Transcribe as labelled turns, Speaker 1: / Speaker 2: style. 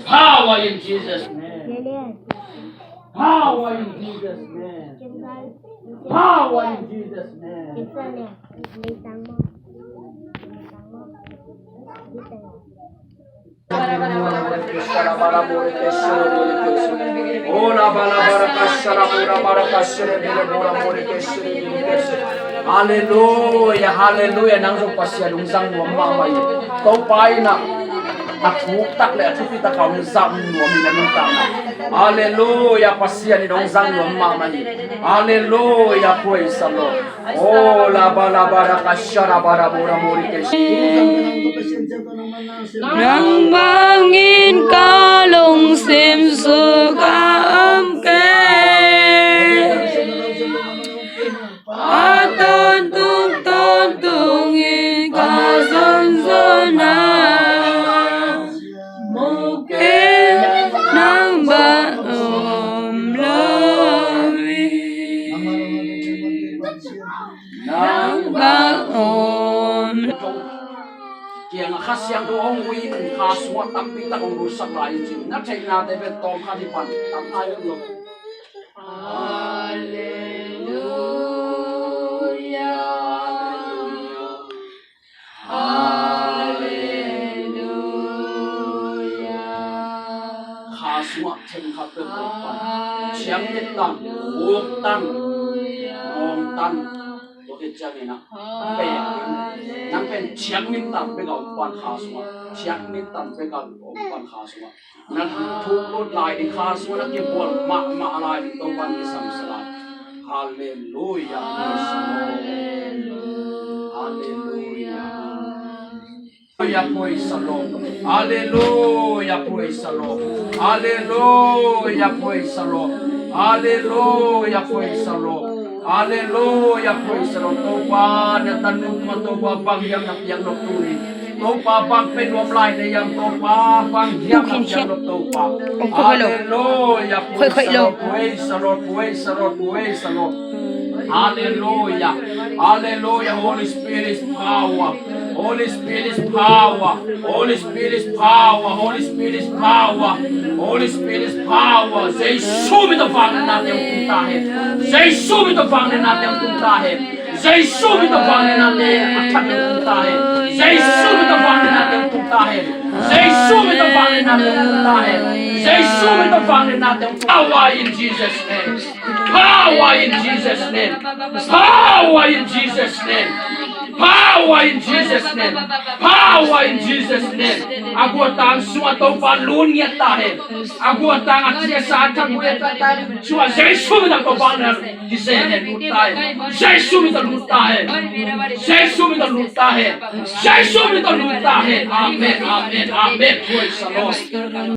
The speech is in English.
Speaker 1: Power in Jesus' name. Power in Jesus' name. Power in Jesus' name. Hallelujah, hallelujah. Nang so pasya lung sang mo mama yi. Kau pai na aku tak le aku pita kau sang mo mi na nung na. Hallelujah, pasya ni dong sang mo mama yi. Hallelujah, praise the Lord. Oh, la bala baraka shara bara mura muri keshi.
Speaker 2: Nang bangin kalong sim suka amke aton tungin kasonsona mungkin nang baom lawi nang baom
Speaker 1: Kiang khas yang do ong win khas wa tam pi ta ong rusak lai jin na thai na te ben tom kha di pan tam ai lo khas wa thai kha pe pan chiang ni tan wok tan om tan lo ke cha ni na pe nang pen chiang min tan pe ga pan khas wa chiang min tan pe ga pan khas wa na thu lo lai di khas wa na ke bol ma lai di to pan ki sam salai hallelujah hallelujah praise the Lord. Hallelujah, praise the Lord. Hallelujah, praise the Lord. Hallelujah, praise the Lord. Hallelujah, praise the Lord. Topa na tanong ko topa bang yang nok tuli. Topa bang penwam lai na yang topa bang yang nok topa. Hallelujah, praise the Lord. Praise the Lord, praise the Lord, praise the Lord. Hallelujah. Hallelujah. Holy Spirit is power. Holy Spirit is power. Holy Spirit is power. Holy Spirit is power. Holy Spirit is power. Giêsu mit der Fangen nach dem Kuntahe. Giêsu mit der Fangen nach dem Kuntahe. Giêsu mit der Fangen nach dem Kuntahe. Giêsu mit der Fangen nach dem Kuntahe. Giêsu mit der Fangen nach dem Kuntahe. Giêsu mit der Fangen nach dem power in Jesus name. Power in Jesus name. Power in Jesus name. Power in Jesus name. Power in Jesus name. Aku tang suat tau balun ya tahe. Aku tang atia saat aku ya tahe. Suat Yesus minta kau bangun di sini lutai. Yesus minta lutai. Yesus minta lutai. Yesus minta lutai. Amen. Amen. Amen. Praise the Lord.